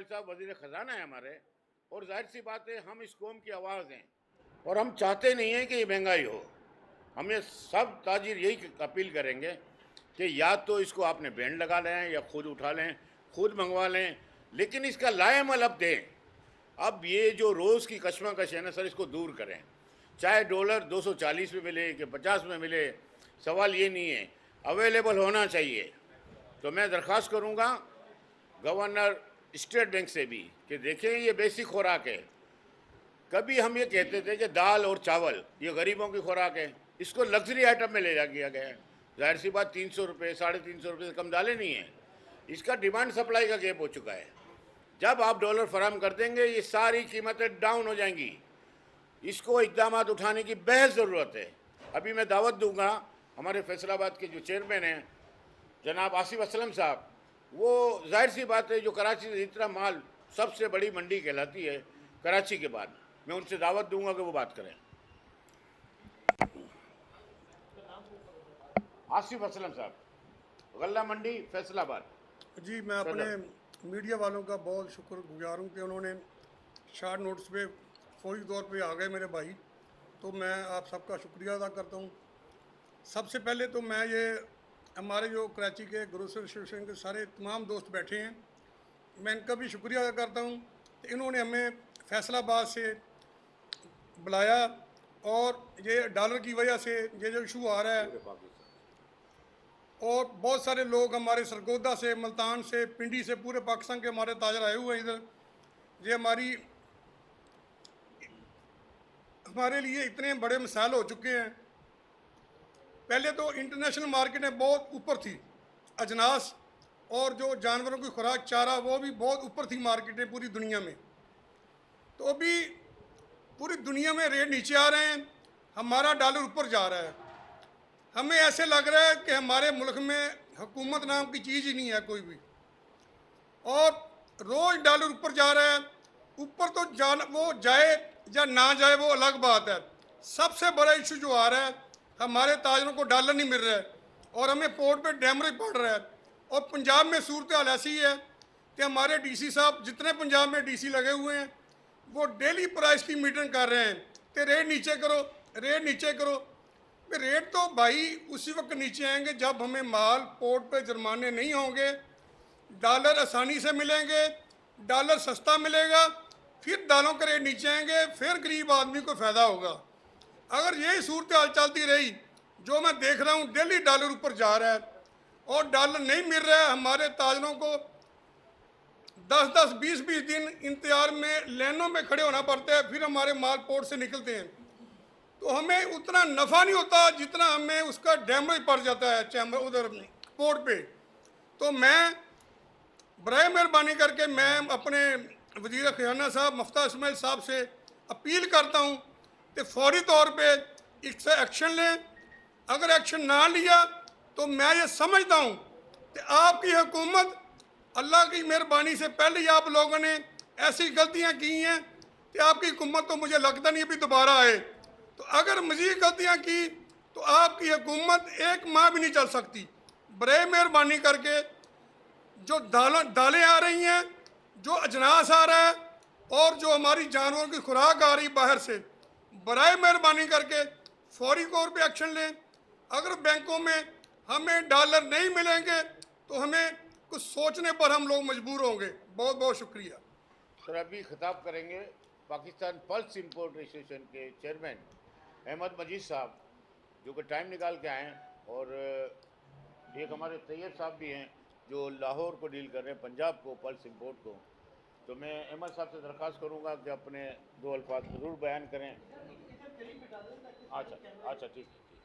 साहब वजीर ख़जाना है हमारे, और जाहिर सी बात है हम इस कौम की आवाज़ हैं और हम चाहते नहीं हैं कि ये महंगाई हो। हमें सब ताजिर यही अपील करेंगे कि या तो इसको आपने बैंड लगा लें या खुद उठा लें, खुद मंगवा लें, लेकिन इसका लाएमल अब दें। अब ये जो रोज़ की कशमकश है ना सर, इसको दूर करें। चाहे डॉलर 240 में मिले कि 50 में मिले, सवाल ये नहीं है, अवेलेबल होना चाहिए। तो मैं दरख्वास्त करूँगा गवर्नर स्टेट बैंक से भी कि देखें ये बेसिक खुराक है। कभी हम ये कहते थे कि दाल और चावल ये गरीबों की खुराक है, इसको लग्जरी आइटम में ले जा किया गया है। जाहिर सी बात 300 रुपये 350 रुपये से कम दालें नहीं हैं। इसका डिमांड सप्लाई का गैप हो चुका है। जब आप डॉलर फराहम कर देंगे ये सारी कीमतें डाउन हो जाएंगी। इसको इकदाम उठाने की बेहद ज़रूरत है। अभी मैं दावत दूंगा हमारे फैसलाबाद के जो चेयरमैन हैं जनाब आसिफ असलम साहब, वो जाहिर सी बात है जो कराची से इतना माल सबसे बड़ी मंडी कहलाती है कराची के बाद, मैं उनसे दावत दूंगा कि वो बात करें। आसिफ असलम साहब, गल्ला मंडी फैसलाबाद। जी, मैं अपने मीडिया वालों का बहुत शुक्रगुजार हूँ कि उन्होंने शॉर्ट नोटिस पे फौरी तौर पे आ गए मेरे भाई। तो मैं आप सबका शुक्रिया अदा करता हूँ। सबसे पहले तो मैं ये हमारे जो कराची के ग्रोसरी एसोसिएशन के सारे तमाम दोस्त बैठे हैं, मैं इनका भी शुक्रिया अदा करता हूँ कि इन्होंने हमें फैसलाबाद से बुलाया और ये डॉलर की वजह से ये जो इशू आ रहा है, और बहुत सारे लोग हमारे सरगोदा से, मुल्तान से, पिंडी से, पूरे पाकिस्तान के हमारे ताजर आए हुए हैं इधर। ये हमारे लिए इतने बड़े मसाइल हो चुके हैं। पहले तो इंटरनेशनल मार्केटें बहुत ऊपर थी, अजनास और जो जानवरों की खुराक चारा वो भी बहुत ऊपर थी मार्केटें पूरी दुनिया में। तो अभी पूरी दुनिया में रेट नीचे आ रहे हैं, हमारा डॉलर ऊपर जा रहा है। हमें ऐसे लग रहा है कि हमारे मुल्क में हुकूमत नाम की चीज़ ही नहीं है कोई भी, और रोज़ डॉलर ऊपर जा रहा है। ऊपर तो वो जाए या ना जाए वो अलग बात है। सबसे बड़ा इशू जो आ रहा है, हमारे ताजरों को डॉलर नहीं मिल रहा है और हमें पोर्ट पे डैमरेज पड़ रहा है। और पंजाब में सूरत हाल ऐसी है कि हमारे डीसी साहब, जितने पंजाब में डीसी लगे हुए हैं, वो डेली प्राइस की मीटिंग कर रहे हैं कि रेट नीचे करो, रेट नीचे करो। रेट तो भाई उसी वक्त नीचे आएंगे जब हमें माल पोर्ट पे जुर्माने नहीं होंगे, डॉलर आसानी से मिलेंगे, डॉलर सस्ता मिलेगा, फिर दालों के रेट नीचे आएंगे, फिर गरीब आदमी को फ़ायदा होगा। अगर यही सूरत हाल चलती रही, जो मैं देख रहा हूँ डेली डॉलर ऊपर जा रहा है और डॉलर नहीं मिल रहा है, हमारे ताजरों को 10-10, 20-20 दिन इंतजार में लाइनों में खड़े होना पड़ता है, फिर हमारे माल पोर्ट से निकलते हैं। तो हमें उतना नफ़ा नहीं होता जितना हमें उसका डैमेज पड़ जाता है चैम्बर उधर पोर्ट पे। तो मैं बराए मेहरबानी करके मैं अपने वज़ीर ख़जाना साहब मुफ्ता इस्माइल साहब से अपील करता हूँ कि फौरी तौर पे इससे एक्शन लें। अगर एक्शन ना लिया तो मैं ये समझता हूँ कि आपकी हुकूमत, अल्लाह की मेहरबानी से पहले ही आप लोगों ने ऐसी गलतियाँ की हैं कि आपकी हुकूमत तो मुझे लगता नहीं अभी दोबारा आए। तो अगर मज़ीद गलतियाँ की तो आपकी हुकूमत एक माह भी नहीं चल सकती। बराए मेहरबानी करके जो दालें आ रही हैं, जो अजनास आ रहा है और जो हमारी जानवरों की खुराक आ रही बाहर से, बराए मेहरबानी करके फौरी तौर पे एक्शन लें। अगर बैंकों में हमें डॉलर नहीं मिलेंगे तो हमें कुछ सोचने पर हम लोग मजबूर होंगे। बहुत बहुत शुक्रिया सर। अभी खिताब करेंगे पाकिस्तान पल्स इंपोर्ट एसोसिएशन के चेयरमैन अहमद मजीद साहब, जो कि टाइम निकाल के आए हैं, और एक हमारे तैयब साहब भी हैं जो लाहौर को डील कर रहे हैं, पंजाब को, पल्स इंपोर्ट को। तो मैं अहमद साहब से दरख्वास्त करूंगा कि अपने दो अल्फाज ज़रूर बयान करें। अच्छा अच्छा, ठीक है, ठीक।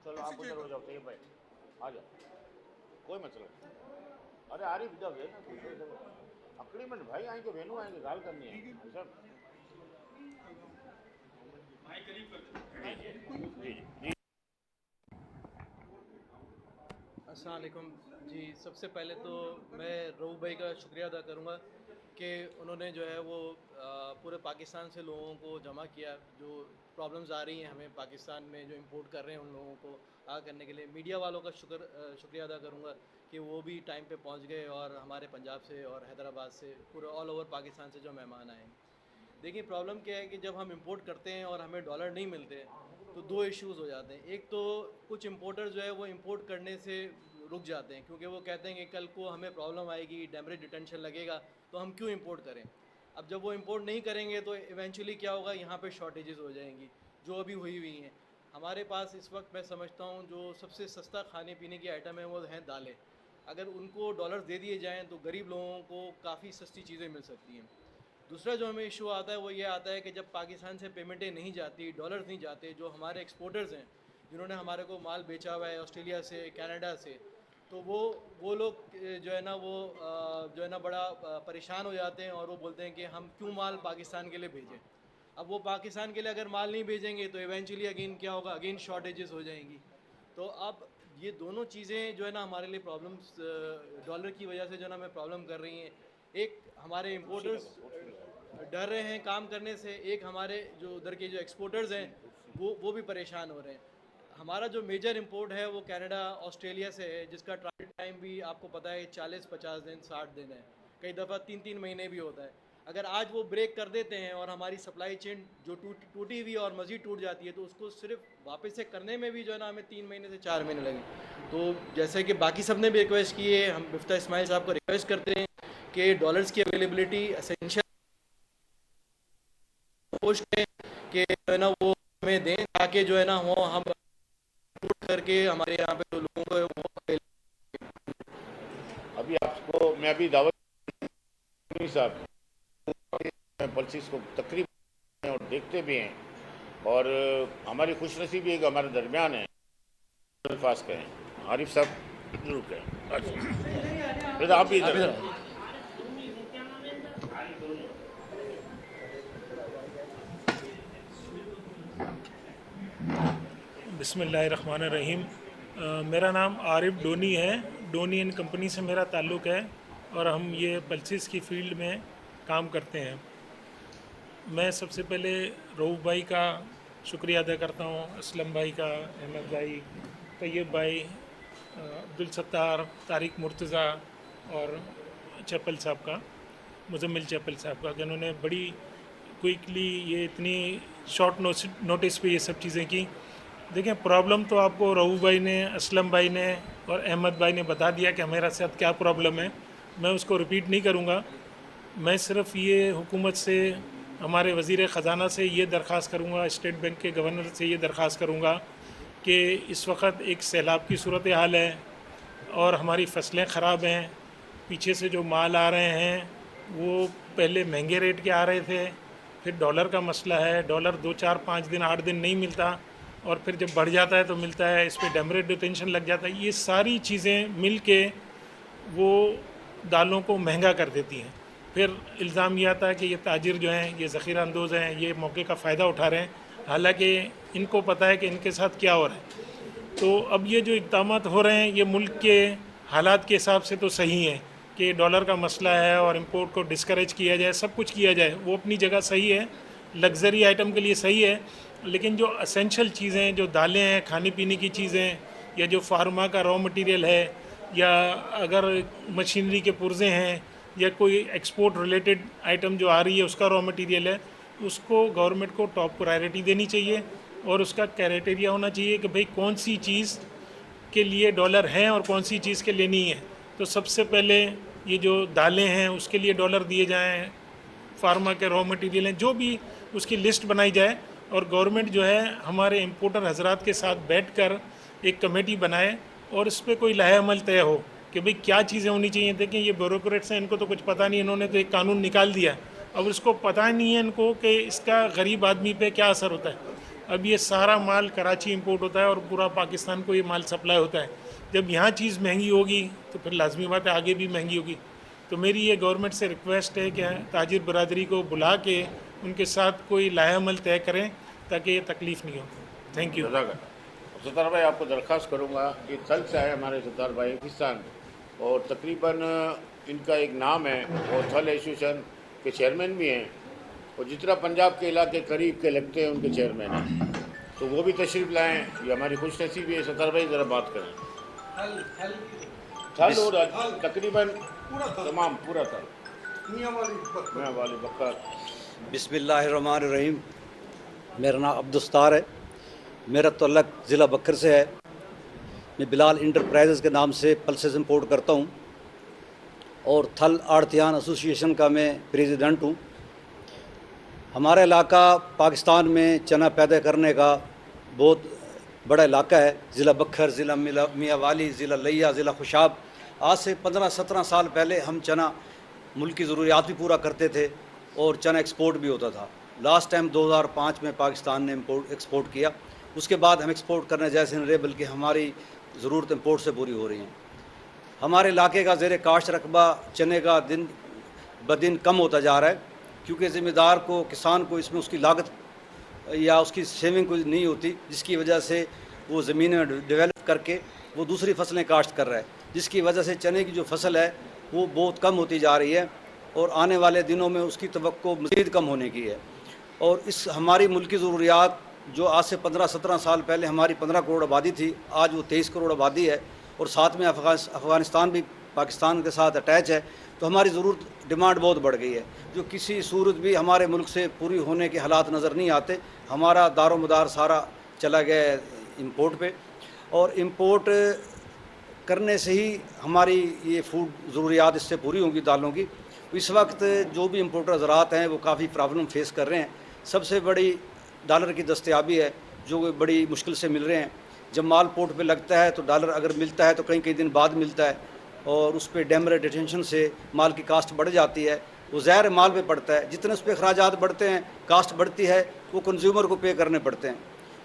चलो आप उधर हो जाओ तैयब भाई, आ जाओ, कोई मसला नहीं। अरे आरिफ इधर है ना, अकड़ी में भाई आएंगे, वेनू आएंगे, गाल करनी है सब। जी जी। अस्सलाम वालेकुम जी। सबसे पहले तो मैं रऊफ़ भाई का शुक्रिया अदा करूँगा कि उन्होंने जो है वो पूरे पाकिस्तान से लोगों को जमा किया, जो प्रॉब्लम्स आ रही हैं हमें पाकिस्तान में जो इंपोर्ट कर रहे हैं उन लोगों को आगे करने के लिए। मीडिया वालों का शुक्रिया अदा करूँगा कि वो भी टाइम पे पहुंच गए और हमारे पंजाब से और हैदराबाद से पूरे ऑल ओवर पाकिस्तान से जो मेहमान आए। देखिए प्रॉब्लम क्या है कि जब हम इंपोर्ट करते हैं और हमें डॉलर नहीं मिलते तो दो इश्यूज़ हो जाते हैं। एक तो कुछ इंपोर्टर जो है वो इंपोर्ट करने से रुक जाते हैं क्योंकि वो कहते हैं कि कल को हमें प्रॉब्लम आएगी, डेमरेज डिटेंशन लगेगा, तो हम क्यों इंपोर्ट करें। अब जब वो इंपोर्ट नहीं करेंगे तो इवेंचुअली क्या होगा, यहाँ पे शॉर्टेजेस हो जाएंगी जो अभी हुई हुई हैं। हमारे पास इस वक्त मैं समझता हूँ जो सबसे सस्ता खाने पीने की आइटम है वो हैं दालें। अगर उनको डॉलर दे दिए जाएँ तो गरीब लोगों को काफ़ी सस्ती चीज़ें मिल सकती हैं। दूसरा जो हमें इशू आता है वो ये आता है कि जब पाकिस्तान से पेमेंटें नहीं जाती, डॉलर्स नहीं जाते, जो हमारे एक्सपोर्टर्स हैं जिन्होंने हमारे को माल बेचा हुआ है ऑस्ट्रेलिया से, कनाडा से, तो वो लोग जो है ना वो जो है ना बड़ा परेशान हो जाते हैं और वो बोलते हैं कि हम क्यों माल पाकिस्तान के लिए भेजें। अब वो पाकिस्तान के लिए अगर माल नहीं भेजेंगे तो इवेंचुअली अगेन क्या होगा, अगेन शॉर्टेजेस हो जाएंगी। तो अब ये दोनों चीज़ें जो है ना हमारे लिए प्रॉब्लम्स डॉलर की वजह से जो है ना हमें प्रॉब्लम कर रही हैं। एक हमारे इम्पोर्टर्स डर रहे हैं काम करने से, एक हमारे जो उधर के जो एक्सपोर्टर्स हैं वो भी परेशान हो रहे हैं। हमारा जो मेजर इंपोर्ट है वो कनाडा, ऑस्ट्रेलिया से है, जिसका ट्रांजिट टाइम भी आपको पता है 40-50 दिन, 60 दिन है, कई दफ़ा 3-3 महीने भी होता है। अगर आज वो ब्रेक कर देते हैं और हमारी सप्लाई चेन जो टूटी हुई और मज़ीद टूट जाती है तो उसको सिर्फ वापस से करने में भी जो है ना हमें 3 महीने से 4 महीने लगे। तो जैसे कि बाकी सब ने भी रिक्वेस्ट की है, हम मिफ्ता इस्माइल साहब को रिक्वेस्ट करते हैं कि डॉलर्स की अवेलेबिलिटी एसेंशियल कोशिश करें कि जो है ना वो हमें दें ताकि जो है ना वो हम इंपोर्ट करके हमारे यहाँ पे जो लोगों को वो अभी आपको मैं अभी दावत साहब पॉलिसीज को तकरीबन और देखते भी हैं, और हमारी खुशनसीबी है कि हमारे दरमियान है अल्फाज कहें। आरिफ साहब जरूर कहें। अच्छा, आप भी इधर आए। बिस्मिल्लाहिर्रहमानिर्रहीम। मेरा नाम आरिफ डोनी है। डोनी एंड कंपनी से मेरा ताल्लुक़ है और हम ये पल्सिस की फील्ड में काम करते हैं। मैं सबसे पहले रऊफ़ भाई का शुक्रिया अदा करता हूँ, असलम भाई का, अहमद भाई, तैयब भाई, अब्दुल सत्तार, तारिक मुर्तज़ा और चप्पल साहब का, मुजम्मिल चप्पल साहब का, जिन्होंने बड़ी क्विकली ये इतनी शॉर्ट नोटिस पे ये सब चीज़ें की। देखें, प्रॉब्लम तो आपको रऊफ़ भाई ने, असलम भाई ने और अहमद भाई ने बता दिया कि मेरे साथ क्या प्रॉब्लम है। मैं उसको रिपीट नहीं करूँगा। मैं सिर्फ ये हुकूमत से, हमारे वज़ीर ख़ज़ाना से ये दरख्वास्त करूँगा, स्टेट बैंक के गवर्नर से ये दरख्वास्त करूँगा कि इस वक्त एक सैलाब की सूरत हाल है और हमारी फसलें ख़राब हैं। पीछे से जो माल आ रहे हैं वो पहले महंगे रेट के आ रहे थे, फिर डॉलर का मसला है, डॉलर 2-4-5 दिन 8 दिन नहीं मिलता और फिर जब बढ़ जाता है तो मिलता है, इस पर डेमरेज डिटेंशन लग जाता है। ये सारी चीज़ें मिल के वो दालों को महंगा कर देती हैं। फिर इल्ज़ाम यह आता है कि ये ताजिर जो हैं ये ज़ख़ीरा अंदोज़ हैं, ये मौके का फ़ायदा उठा रहे हैं, हालांकि इनको पता है कि इनके साथ क्या हो रहा है। तो अब ये जो इक़दामात हो रहे हैं ये मुल्क के हालात के हिसाब से तो सही हैं कि डॉलर का मसला है और इंपोर्ट को डिस्करेज किया जाए, सब कुछ किया जाए, वो अपनी जगह सही है, लग्जरी आइटम के लिए सही है। लेकिन जो असेंशियल चीज़ें, जो दालें हैं, खाने पीने की चीज़ें, या जो फार्मा का रॉ मटेरियल है, या अगर मशीनरी के पुर्ज़े हैं, या कोई एक्सपोर्ट रिलेटेड आइटम जो आ रही है उसका रॉ मटेरियल है, उसको गवर्नमेंट को टॉप प्रायोरिटी देनी चाहिए और उसका क्राइटेरिया होना चाहिए कि भाई कौन सी चीज़ के लिए डॉलर हैं और कौन सी चीज़ के लिए नहीं है। तो सबसे पहले ये जो दालें हैं उसके लिए डॉलर दिए जाएँ, फार्मा के रॉ मटेरियल हैं, जो भी उसकी लिस्ट बनाई जाए और गवर्नमेंट जो है हमारे इम्पोर्टर हजरात के साथ बैठकर एक कमेटी बनाए और इस पर कोई लाहे अमल तय हो कि भाई क्या चीज़ें होनी चाहिए। देखें, ये ब्यूरोक्रेट्स हैं, इनको तो कुछ पता नहीं, इन्होंने तो एक कानून निकाल दिया, अब उसको पता नहीं है इनको कि इसका गरीब आदमी पे क्या असर होता है। अब ये सारा माल कराची इंपोर्ट होता है और पूरा पाकिस्तान को ये माल सप्लाई होता है। जब यहाँ चीज़ महंगी होगी तो फिर लाजमी बात है आगे भी महंगी होगी। तो मेरी ये गवर्नमेंट से रिक्वेस्ट है कि ताजिर बरादरी को बुला के उनके साथ कोई लाहे अमल तय करें ताकि ये तकलीफ़ नहीं हो। Thank you. सत्तार भाई, आपको दरख्वास्त करूँगा कि कल से आए हमारे सत्तार भाई पाकिस्तान और तकरीबन इनका एक नाम है और थल एसोसिएशन के चेयरमैन भी हैं, और जितना पंजाब के इलाके करीब के लगते हैं उनके चेयरमैन हैं, तो वो भी तशरीफ़ लाएँ। ये हमारी खुशनसीबी है। सत्तार भाई ज़रा बात करें। थल और तकरीबन तमाम पूरा थल मियाँ वाली बकर। बिस्मिल्लाहिर्रहमानिर्रहीम। मेरा नाम अब्दुस्तार है, मेरा तल्लक ज़िला बकर से है। मैं बिलाल इंटरप्राइजेज़ के नाम से पल्सेस इंपोर्ट करता हूँ और थल आड़तियान एसोसिएशन का मैं प्रेसिडेंट हूँ। हमारा इलाका पाकिस्तान में चना पैदा करने का बहुत बड़ा इलाका है। ज़िला बकर, ज़िला मियाँ वाली, ज़िला लिया, ज़िला खुशाब। आज से 15-17 साल पहले हम चना मुल्क की ज़रूरियात भी पूरा करते थे और चना एक्सपोर्ट भी होता था। लास्ट टाइम 2005 में पाकिस्तान ने एक्सपोर्ट किया, उसके बाद हम एक्सपोर्ट करने जैसे नहीं रहे, बल्कि हमारी ज़रूरत इम्पोर्ट से पूरी हो रही हैं। हमारे इलाके का ज़ेर काश्त रकबा चने का दिन ब दिन कम होता जा रहा है, क्योंकि ज़िम्मेदार को, किसान को इसमें उसकी लागत या उसकी सेविंग कुछ नहीं होती, जिसकी वजह से वो ज़मीनें डेवलप करके वो दूसरी फसलें काश्त कर रहा है, जिसकी वजह से चने की जो फसल है वो बहुत कम होती जा रही है और आने वाले दिनों में उसकी तवक्को मज़ीद कम होने की है। और इस हमारी मुल्क की ज़रूरियात जो आज से 15-17 साल पहले हमारी 15 करोड़ आबादी थी, आज वो 23 करोड़ आबादी है और साथ में अफ़गानिस्तान भी पाकिस्तान के साथ अटैच है, तो हमारी ज़रूरत डिमांड बहुत बढ़ गई है, जो किसी सूरत भी हमारे मुल्क से पूरी होने के हालात नज़र नहीं आते। हमारा दारोमदार सारा चला गया है इम्पोर्ट पे, और इम्पोर्ट करने से ही हमारी ये फूड ज़रूरियात इससे पूरी होंगी, दालों की। इस वक्त जो भी इम्पोर्टर हज़रात हैं वो काफ़ी प्रॉब्लम फेस कर रहे हैं। सबसे बड़ी डॉलर की दस्तयाबी है, जो बड़ी मुश्किल से मिल रहे हैं। जब माल पोर्ट पे लगता है तो डॉलर अगर मिलता है तो कई दिन बाद मिलता है, और उस पर डेमरेट डिटेंशन से माल की कास्ट बढ़ जाती है, वो ज़ाहिर माल पे पड़ता है। जितने उस पर अखराजात बढ़ते हैं, कास्ट बढ़ती है, वो कंज्यूमर को पे करने पड़ते हैं।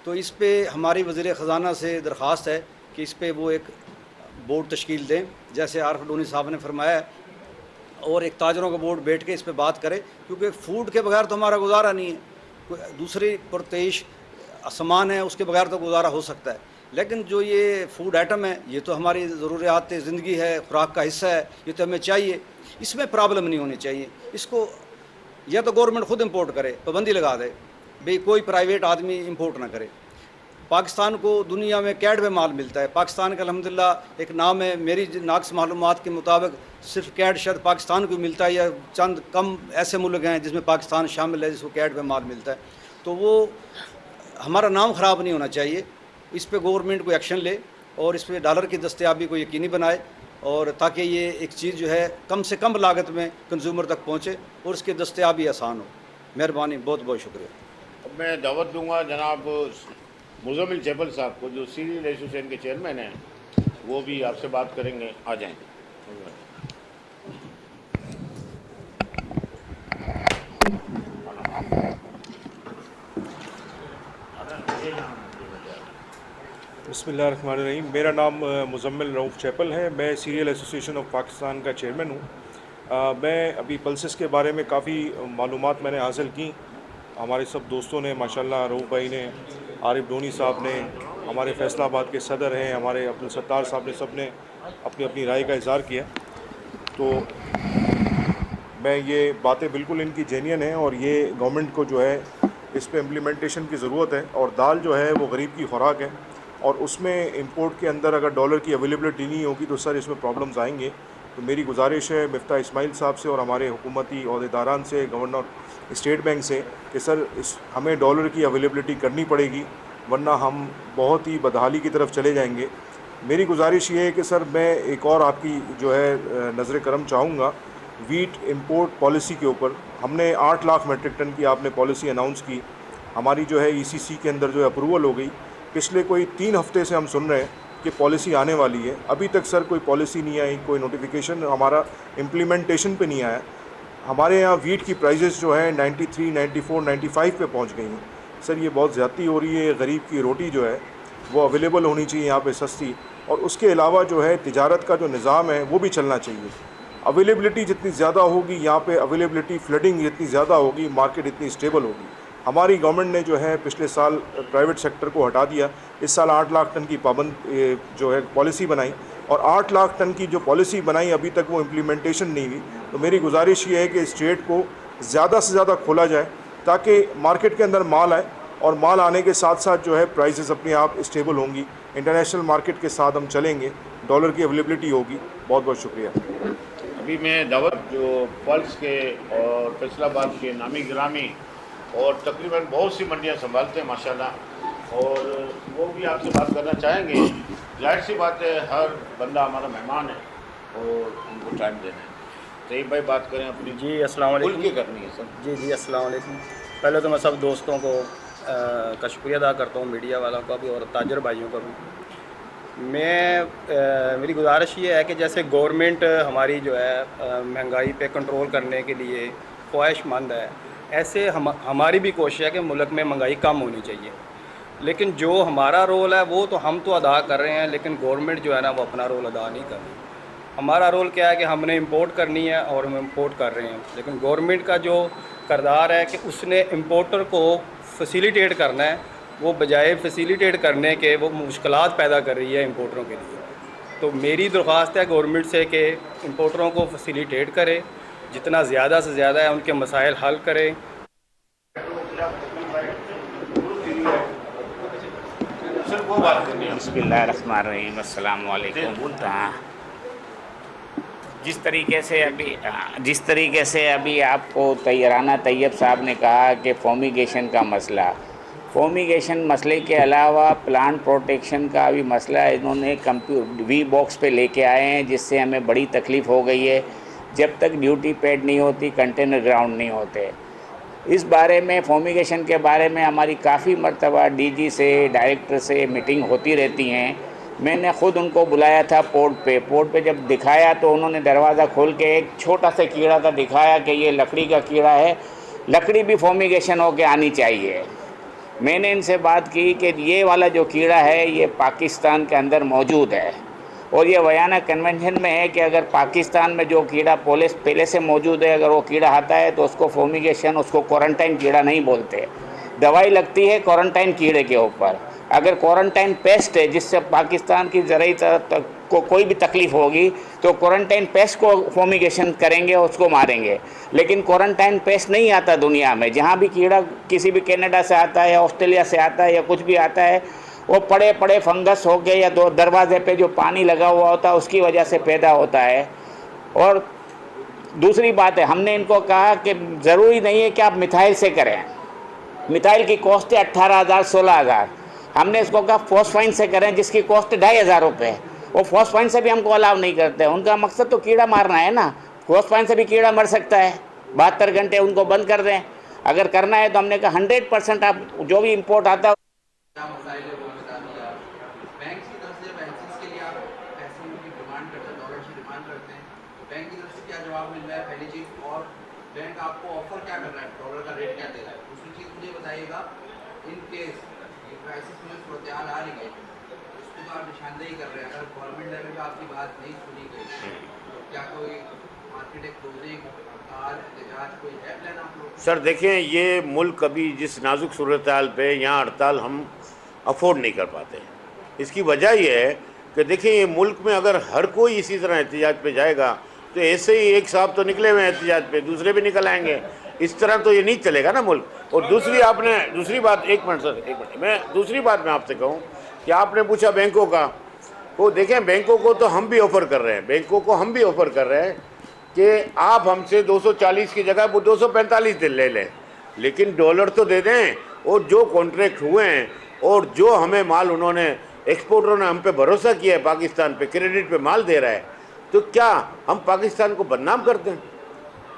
तो इस पर हमारी वज़ीर ख़जाना से दरख्वास्त है कि इस पर वो एक बोर्ड तश्कील दें, जैसे आरिफ डोनी साहब ने फरमाया है, और एक ताजरों का बोर्ड बैठ के इस पर बात करे, क्योंकि फ़ूड के बगैर तो हमारा गुजारा नहीं है। कोई दूसरी पुरतेश सामान है उसके बगैर तो गुजारा हो सकता है, लेकिन जो ये फूड आइटम है ये तो हमारी ज़रूरियात ज़िंदगी है, खुराक का हिस्सा है, ये तो हमें चाहिए। इसमें प्रॉब्लम नहीं होनी चाहिए। इसको या तो गवर्नमेंट ख़ुद इम्पोर्ट करे, पाबंदी लगा दे भाई कोई प्राइवेट आदमी इम्पोर्ट ना करे। पाकिस्तान को दुनिया में कैट में माल मिलता है। पाकिस्तान का अल्हम्दुलिल्लाह एक नाम है, मेरी नाक़िस मालूमात के मुताबिक सिर्फ कैट शायद पाकिस्तान को मिलता है, या चंद कम ऐसे मुल्क हैं जिसमें पाकिस्तान शामिल है जिसको कैट में माल मिलता है। तो वो हमारा नाम ख़राब नहीं होना चाहिए। इस पर गवर्नमेंट को एक्शन ले और इस पर डॉलर की दस्तयाबी को यकीनी बनाए, और ताकि ये एक चीज़ जो है कम से कम लागत में कंज्यूमर तक पहुँचे और इसकी दस्तयाबी आसान हो। मेहरबानी, बहुत बहुत शुक्रिया। अब मैं दावत दूंगा जनाब मुज़म्मिल जबल साहब को, जो सीरियल एसोसिएशन के चेयरमैन हैं, वो भी आपसे बात करेंगे। आ जाएँ। बिस्मिल्लाहिर्रहमानिर्रहीम। मेरा नाम मुज़म्मिल रऊफ़ चैपल है। मैं सीरियल एसोसिएशन ऑफ पाकिस्तान का चेयरमैन हूँ। मैं अभी पल्सेस के बारे में काफ़ी मालूमात मैंने हासिल की। हमारे सब दोस्तों ने माशाल्लाह, रऊफ़ भाई ने, आरिफ डोनी साहब ने, हमारे फैसलाबाद के सदर हैं, हमारे अब्दुल सत्तार साहब ने, सब ने अपनी अपनी राय का इज़हार किया। तो मैं ये बातें बिल्कुल इनकी जेन्युइन हैं और ये गवर्नमेंट को जो है इस पे इम्प्लीमेंटेशन की ज़रूरत है। और दाल जो है वो गरीब की खुराक है, और उसमें इंपोर्ट के अंदर अगर डॉलर की अवेलेबिलिटी नहीं होगी तो सर इसमें प्रॉब्लम्स आएंगे। तो मेरी गुजारिश है मिफ्ता इस्माइल साहब से और हमारे हुकूमती अहदेदारान से, गवर्नर स्टेट बैंक से, कि सर हमें डॉलर की अवेलेबिलिटी करनी पड़ेगी, वरना हम बहुत ही बदहाली की तरफ चले जाएंगे। मेरी गुजारिश ये है कि सर मैं एक और आपकी जो है नज़र करम चाहूँगा वीट इंपोर्ट पॉलिसी के ऊपर। हमने 8 लाख मेट्रिक टन की आपने पॉलिसी अनाउंस की, हमारी जो है ECC के अंदर जो है अप्रूवल हो गई। पिछले कोई 3 हफ्ते से हम सुन रहे हैं कि पॉलिसी आने वाली है, अभी तक सर कोई पॉलिसी नहीं आई, कोई नोटिफिकेशन हमारा इम्प्लीमेंटेशन पे नहीं आया। हमारे यहाँ वीट की प्राइजेस जो है 93, 94, 95 पे पहुँच गई हैं। सर ये बहुत ज़्यादती हो रही है। गरीब की रोटी जो है वो अवेलेबल होनी चाहिए यहाँ पे सस्ती, और उसके अलावा जो है तिजारत का जो निज़ाम है वो भी चलना चाहिए। अवेलेबिलिटी जितनी ज़्यादा होगी यहाँ पे, अवेलेबिलिटी फ्लडिंग जितनी ज़्यादा होगी, मार्केट इतनी स्टेबल होगी। हमारी गवर्नमेंट ने जो है पिछले साल प्राइवेट सेक्टर को हटा दिया, इस साल 8 लाख टन की पाबंद जो है पॉलिसी बनाई, और 8 लाख टन की जो पॉलिसी बनाई अभी तक वो इम्प्लीमेंटेशन नहीं हुई। तो मेरी गुजारिश ये है कि स्टेट को ज़्यादा से ज़्यादा खोला जाए ताकि मार्केट के अंदर माल आए, और माल आने के साथ साथ जो है प्राइसेस अपने आप स्टेबल होंगी, इंटरनेशनल मार्केट के साथ हम चलेंगे, डॉलर की अवेलेबिलिटी होगी। बहुत बहुत शुक्रिया। अभी मैं दावत जो पल्स के और फैसलाबाद के नामी गिरामी और तकरीबन बहुत सी मंडियां संभालते हैं माशाल्लाह, और वो भी आपसे बात करना चाहेंगे। जाहिर सी बात है, हर बंदा हमारा मेहमान है और उनको टाइम देना है। तो एक भाई बात करें अपनी जी अस्सलाम वालेकुम। खुल के करनी है सर। जी अस्सलाम वालेकुम। पहले तो मैं सब दोस्तों को का शुक्रिया अदा करता हूँ, मीडिया वालों का भी और ताजर भाइयों का भी। मेरी गुजारिश ये है कि जैसे गवर्नमेंट हमारी जो है महंगाई पे कंट्रोल करने के लिए ख्वाहिशमंद है, ऐसे हमारी भी कोशिश है कि मुल्क में महंगाई कम होनी चाहिए। लेकिन जो हमारा रोल है वो तो हम तो अदा कर रहे हैं, लेकिन गवर्नमेंट जो है ना वो अपना रोल अदा नहीं कर रही। हमारा रोल क्या है कि हमने इंपोर्ट करनी है और हम इंपोर्ट कर रहे हैं, लेकिन गवर्नमेंट का जो किरदार है कि उसने इंपोर्टर को फैसिलिटेट करना है, वो बजाय फैसिलिटेट करने के वो मुश्किलात पैदा कर रही है इंपोर्टरों के लिए। तो मेरी दरख्वास्त है गवर्नमेंट से कि इंपोर्टरों को फैसिलिटेट करे, जितना ज़्यादा से ज़्यादा है उनके मसाइल हल करे। सर वो बात करनी है। बिस्मिल्लाहिर्रहमानिर्रहीम, अस्सलाम वालेकुम। जिस तरीके से अभी आपको राना तैयब साहब ने कहा कि फोमिगेशन मसले के अलावा प्लांट प्रोटेक्शन का भी मसला इन्होंने वी बॉक्स पे लेके आए हैं, जिससे हमें बड़ी तकलीफ़ हो गई है। जब तक ड्यूटी पेड नहीं होती, कंटेनर ग्राउंड नहीं होते। इस बारे में फोमिगेशन के बारे में हमारी काफ़ी मरतबा डीजी से, डायरेक्टर से मीटिंग होती रहती हैं। मैंने ख़ुद उनको बुलाया था पोर्ट पे जब दिखाया तो उन्होंने दरवाज़ा खोल के एक छोटा सा कीड़ा का दिखाया कि ये लकड़ी का कीड़ा है, लकड़ी भी फोमिगेशन होके आनी चाहिए। मैंने इनसे बात की कि ये वाला जो कीड़ा है ये पाकिस्तान के अंदर मौजूद है, और ये वियना कन्वेंशन में है कि अगर पाकिस्तान में जो कीड़ा पहले से मौजूद है, अगर वो कीड़ा आता है तो उसको फोमिगेशन, उसको क्वारंटाइन कीड़ा नहीं बोलते। दवाई लगती है क्वारंटाइन कीड़े के ऊपर। अगर क्वारंटाइन पेस्ट है जिससे पाकिस्तान की ज़रूरी को कोई भी तकलीफ़ होगी तो क्वारंटाइन पेस्ट को फोमिगेशन करेंगे, उसको मारेंगे। लेकिन क्वारंटाइन पेस्ट नहीं आता दुनिया में। जहाँ भी कीड़ा किसी भी कनाडा से आता है या ऑस्ट्रेलिया से आता है या कुछ भी आता है, वो पड़े पड़े फंगस हो गए या दरवाजे पे जो पानी लगा हुआ होता है उसकी वजह से पैदा होता है। और दूसरी बात है, हमने इनको कहा कि ज़रूरी नहीं है कि आप मिथाइल से करें। मिथाइल की कॉस्ट है 18,000 16,000। हमने इसको कहा फॉस्फाइन से करें जिसकी कॉस्ट 2,500 रुपये। वो फॉस्फाइन से भी हमको अलाउ नहीं करते। उनका मकसद तो कीड़ा मारना है ना, फॉस्फाइन से भी कीड़ा मर सकता है। 72 घंटे उनको बंद कर दें अगर करना है तो। हमने कहा 100% आप जो भी इंपोर्ट आता है बैंक आपको ऑफर क्या कर रहा है, डॉलर का रेट क्या दे रहा है। दूसरी चीज़ मुझे बताइएगा, इन केस ये क्राइसिस में सूरत हाल आ रही है, उसको तो आप निशानदेही कर रहे हैं। अगर गवर्नमेंट लेवल पर आपकी बात नहीं सुनी गई तो क्या कोई मार्केट क्लोजिंग, हड़ताल, एहतजाज कोई है प्लान आप लोग? सर देखें, ये मुल्क अभी जिस नाजुक सूरत हाल पे, यहाँ हड़ताल हम अफोर्ड नहीं कर पाते। इसकी वजह ये है कि देखिए, ये मुल्क में अगर हर कोई इसी तरह एहतजाज पे जाएगा तो ऐसे ही एक साहब तो निकले हुए एहतजाज पे, दूसरे भी निकल आएंगे। इस तरह तो ये नहीं चलेगा ना मुल्क। और दूसरी बात, एक मिनट सर, एक मिनट, मैं दूसरी बात मैं आपसे कहूँ कि आपने पूछा बैंकों का, वो देखें बैंकों को तो हम भी ऑफ़र कर रहे हैं, बैंकों को हम भी ऑफ़र कर रहे हैं कि आप हमसे 240 की जगह वो 245 दिन ले लें, लेकिन डॉलर तो दे दें। और जो कॉन्ट्रैक्ट हुए हैं और जो हमें माल उन्होंने, एक्सपोर्टरों ने हम पे भरोसा किया है, पाकिस्तान पे क्रेडिट पे माल दे रहा है, तो क्या हम पाकिस्तान को बदनाम करते हैं?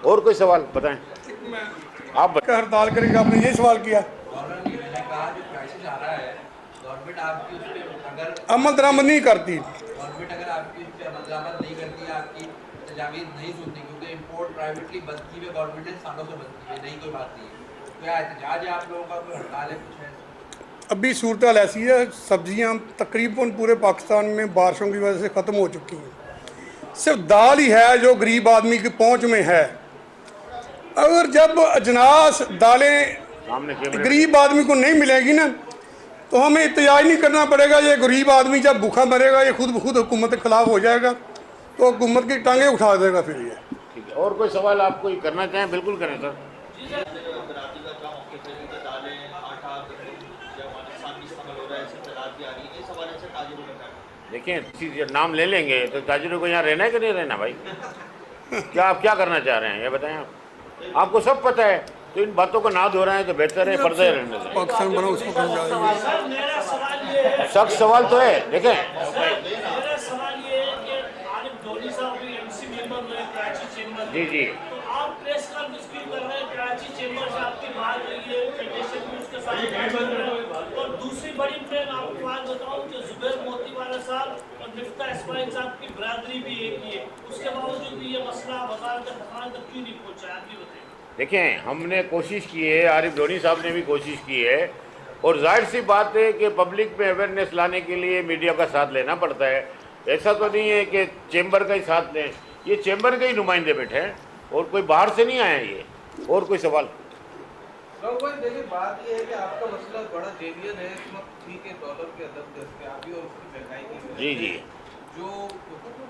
और कोई सवाल बताएं आप। हड़ताल करेंगे, आपने ये सवाल किया। अमल दरामद नहीं करती गवर्नमेंट, अगर आपकी इस पे अमल दरामद नहीं करती, आपकी तजावीज़ नहीं सुनती, क्योंकि इंपोर्ट प्राइवेटली बंद की हुई गवर्नमेंट ने सालों से बंद की है, नहीं कोई बात नहीं है। क्या एहतजाज है आप लोगों का, कोई हड़ताल है, कुछ है? अभी सूरत हाल ऐसी है, सब्जियां तकरीबन पूरे पाकिस्तान में बारिशों की वजह से ख़त्म हो चुकी हैं। सिर्फ दाल ही है जो गरीब आदमी की पहुंच में है। अगर जब अजनास दालें गरीब आदमी को नहीं मिलेगी ना, तो हमें एहतजाज नहीं करना पड़ेगा। ये गरीब आदमी जब भूखा मरेगा ये खुद ब खुद हुकूमत के खिलाफ हो जाएगा, तो हुकूमत की टांगें उठा देगा फिर ये। ठीक है, और कोई सवाल आप कोई करना चाहें बिल्कुल करें सर। देखिए चीज़ नाम ले लेंगे तो ताजिरों को यहाँ रहना है कि नहीं रहना भाई? क्या आप क्या करना चाह रहे हैं ये बताएं आप। आपको सब पता है, तो इन बातों को ना दोहराएं तो बेहतर है, पर्दे रहने दें। पाकिस्तान बना उसको कहीं जाएंगे। सख्त सवाल तो है। देखें मेरा सवाल ये है कि आरिफ डोनी साहब भी एमसी मेंबर हुए कराची चेंबर। जी जी, तो आप प्रेस कॉन्फ्रेंस क्यों कर रहे हैं? कराची चेंबर से आपकी बात हुई है, फेडरेशन भी उसके साथ बात कर रहे हैं। और दूसरी बड़ी ट्रेन आपको बात बताऊं कि जुबैर मोतीवाला साहब और मिफ्ता इस्माइल साहब की बरादरी भी एक ही है, उसके बावजूद भी ये मसला वजारत दफान तक क्यों नहीं पहुंचा? आप ये बताइए। देखें हमने कोशिश की है, आरिफ डोनी साहब ने भी कोशिश की है, और जाहिर सी बात है कि पब्लिक में अवेयरनेस लाने के लिए मीडिया का साथ लेना पड़ता है। ऐसा तो नहीं है कि चेंबर का ही साथ लें, ये चेंबर के ही नुमाइंदे बैठे हैं और कोई बाहर से नहीं आए ये। और कोई सवाल? भाई देखिए बात ये है कि आपका मसला बड़ा जेन्युइन है इस वक्त, ठीक है, डॉलर के अदब दस्तयाबी और उसकी महंगाई की वजह जी से जी, जो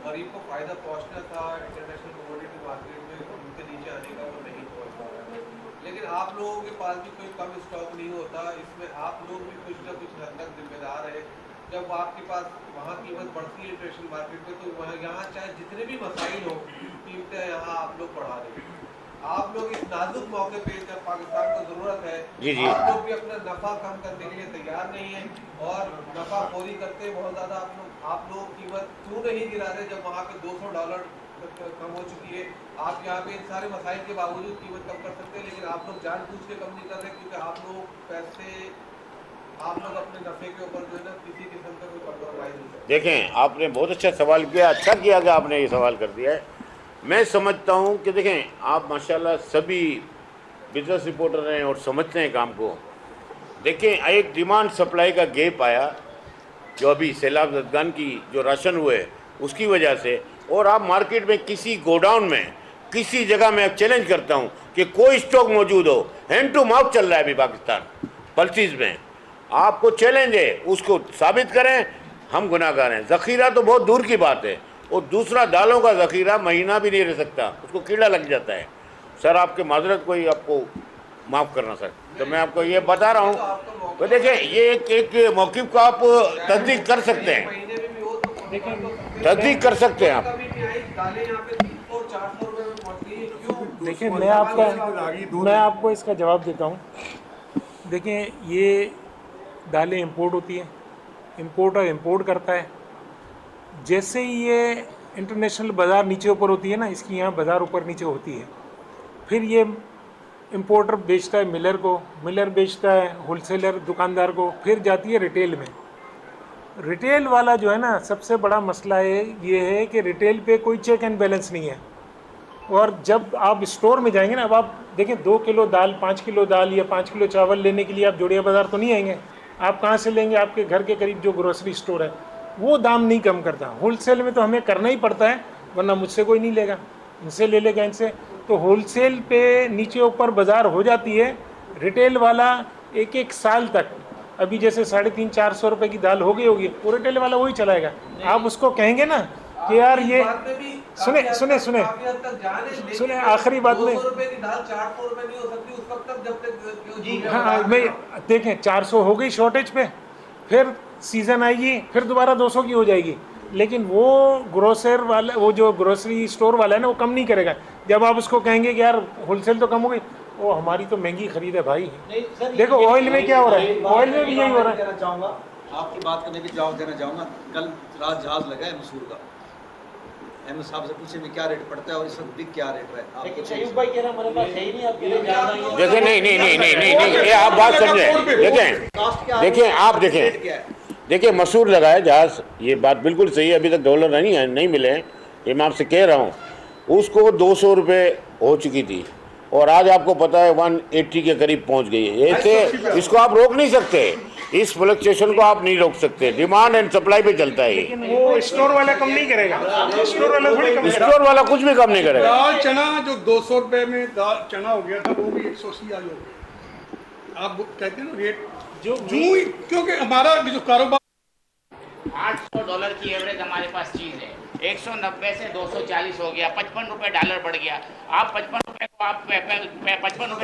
गरीब को फायदा पहुंचना था इंटरनेशनल कमोडिटी मार्केट में उनके नीचे आने का वो नहीं पहुंच पा रहा है। लेकिन आप लोगों के पास भी कोई कम स्टॉक नहीं होता, इसमें आप लोग भी कुछ ना कुछ हद तक जिम्मेदार है। जब आपके पास वहाँ कीमत बढ़ती है इंटरनेशनल मार्केट में, तो वहाँ यहाँ चाहे जितने भी मसाइल हो कीमतें यहाँ आप लोग बढ़ा रहे हैं। आप लोग इस नाजुक मौके पे जब पाकिस्तान को जरूरत है, जी जी, आप लोग भी अपना नफा कम करने के लिए तैयार नहीं है और नफा खोरी करते हैं बहुत ज्यादा। आप लोग कीमत क्यों नहीं गिरा रहे जब वहाँ पे $200 कम हो चुकी है? आप यहाँ पे इन सारे मसाइल के बावजूद कीमत कम कर सकते हैं, लेकिन आप लोग जानबूझ के कम नहीं कर रहे क्योंकि आप लोग पैसे, आप लोग अपने नफे के ऊपर जो है ना किसी किस्म का कोई कॉम्प्रोमाइज नहीं करते। देखें आपने बहुत अच्छा सवाल किया, अच्छा किया कि आपने ये सवाल कर दिया है। मैं समझता हूँ कि देखें आप माशाल्लाह सभी बिजनेस रिपोर्टर हैं और समझते हैं काम को। देखें एक डिमांड सप्लाई का गैप आया जो अभी सैलाब ज़दगान की जो राशन हुए उसकी वजह से, और आप मार्केट में किसी गोडाउन में किसी जगह में चैलेंज करता हूँ कि कोई स्टॉक मौजूद हो, हैंड टू माउथ चल रहा है अभी पाकिस्तान पल्सीज में, आपको चैलेंज है, उसको साबित करें। हम गुनाहगार हैं, ज़ख़ीरा तो बहुत दूर की बात है, और दूसरा दालों का ज़ख़ीरा महीना भी नहीं रह सकता, उसको कीड़ा लग जाता है। सर आपके माजरत को ही आपको माफ़ करना सर, तो मैं आपको ये बता रहा हूँ। तो देखिए ये एक मौक़िफ़ को आप तस्दीक कर सकते हैं, तस्दीक कर सकते हैं आप। देखिए मैं आपको इसका जवाब देता हूँ। देखिए ये दालें इंपोर्ट होती हैं, इंपोर्टर इंपोर्ट करता है, जैसे ही ये इंटरनेशनल बाज़ार नीचे ऊपर होती है ना, इसकी यहाँ बाज़ार ऊपर नीचे होती है, फिर ये इंपोर्टर बेचता है मिलर को, मिलर बेचता है होलसेलर दुकानदार को, फिर जाती है रिटेल में। रिटेल वाला जो है ना, सबसे बड़ा मसला ये है कि रिटेल पे कोई चेक एंड बैलेंस नहीं है। और जब आप स्टोर में जाएंगे ना, अब आप देखें 2 किलो दाल, 5 किलो दाल या 5 किलो चावल लेने के लिए आप जोड़िया बाज़ार तो नहीं आएंगे, आप कहाँ से लेंगे? आपके घर के करीब जो ग्रोसरी स्टोर है वो दाम नहीं कम करता। होलसेल में तो हमें करना ही पड़ता है, वरना मुझसे कोई नहीं लेगा, इनसे ले लेगा इनसे। तो होलसेल पे नीचे ऊपर बाज़ार हो जाती है। रिटेल वाला एक साल तक, अभी जैसे 350-400 रुपये की दाल हो गई होगी, वो रिटेल वाला वही चलाएगा। आप उसको कहेंगे ना कि यार ये सुने आखिरी बात में, हाँ मैं देखें 400 हो गई शॉर्टेज पे, फिर सीज़न आएगी फिर दोबारा 200 की हो जाएगी, लेकिन वो ग्रोसर वाला, वो जो ग्रोसरी स्टोर वाला है ना, वो कम नहीं करेगा। जब आप उसको कहेंगे कि यार होलसेल तो कम हो गई, वो हमारी तो महंगी खरीद है भाई। देखो ऑयल में क्या हो रहा है, ऑयल में भी यही हो रहा है। चाहूँगा आपकी बात करने की जवाब देना चाहूँगा। कल रात जहाज़ लगा है मसूर का, अहमद साहब से पूछे में क्या रेट पड़ता है और इस वक्त बिक क्या रेट है। देखें नहीं, ये आप बात समझें। देखें आप देखिए मसूर लगा है जहाज़, ये बात बिल्कुल सही है। अभी तक डॉलर नहीं मिले हैं, ये मैं आपसे कह रहा हूँ। उसको 200 रुपये हो चुकी थी और आज आपको पता है 180 के करीब पहुँच गई है। ऐसे इसको आप रोक नहीं सकते, इस फ्लक्चुएशन को आप नहीं रोक सकते, डिमांड एंड सप्लाई पे चलता है। लेकिन वो स्टोर वाला कम नहीं करेगा, स्टोर वाला थोड़ी कम, स्टोर वाला कुछ भी कम नहीं करेगा। दाल चना जो 200 रुपये में दाल चना हो गया था, वो भी 180 आज हो गया। आप कहते हैं ना रेट जो क्योंकि हमारा जो कारोबार $800 की एवरेज हमारे पास चीज़ है, 190 से 240 हो गया, 55 रुपये डॉलर बढ़ गया। आप 55 रुपये को आप 55 रुपये 45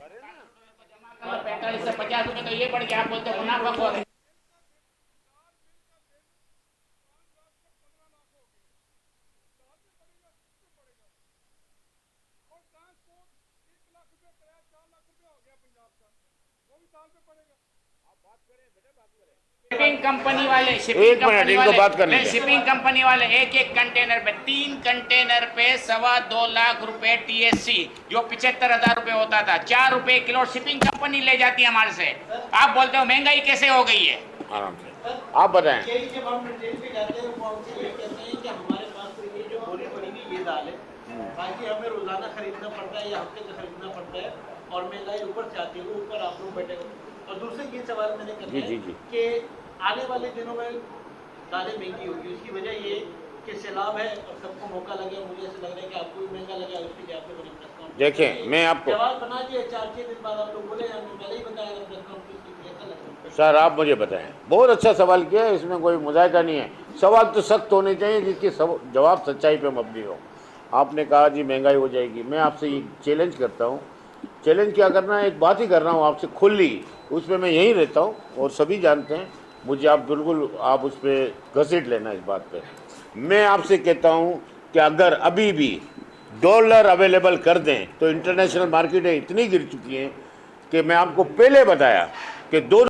से 50 रुपये तो ये बढ़ गया, आप बोलते हो मुनाफा हो रहा है। शिपिंग कंपनी वाले एक मिनट, इनको बात करने दें। शिपिंग कंपनी वाले एक कंटेनर पे 3 कंटेनर पे 2.25 लाख रुपए TSC, जो 75,000 रुपए होता था, 4 रुपए किलो शिपिंग कंपनी ले जाती है हमारे से। आप बोलते हो महंगाई कैसे हो गई है? आराम से आप बताएं। जब हम रिटेल पे जाते हैं वो हमसे ये कहते हैं कि हमारे पास तो ये जो बोली पड़ेगी ये दाल है, बाकी हमें रोजाना खरीदना पड़ता है या हफ्ते का खरीदना पड़ता है, और महंगाई ऊपर से आती है, वो ऊपर आप लोग बैठे हो। और दूसरे ये सवाल मैंने करना है कि आने वाले दिनों में दालें महंगी होगी, उसकी वजह ये कि सैलाब है और सबको मौका लगे। मुझे ऐसा लग रहा है कि आपको भी महंगा लगा, उसके लिए आपने बड़ी प्रेस कॉन्फ्रेंस देखें, मैं आपको जवाब बना दिए 4-6 दिन बाद आप लोग बोले हमने पहले ही बताया था प्रेस कॉन्फ्रेंस की ऐसा। सर आप मुझे बताएं, बहुत अच्छा सवाल किया है, इसमें कोई मुजाहिदा नहीं है। सवाल तो सख्त होने चाहिए जिसके जवाब सच्चाई पे मबनी हो। आपने कहा जी महंगाई हो जाएगी, मैं आपसे ये चैलेंज करता हूँ। चैलेंज क्या करना है, एक बात ही कर रहा हूँ आपसे खुली, उसमें मैं यहीं रहता हूँ और सभी जानते हैं मुझे। आप बिल्कुल आप उस पर घसीट लेना इस बात पे। मैं आपसे कहता हूँ कि अगर अभी भी डॉलर अवेलेबल कर दें तो इंटरनेशनल मार्केटें इतनी गिर चुकी हैं कि मैं आपको पहले बताया कि 2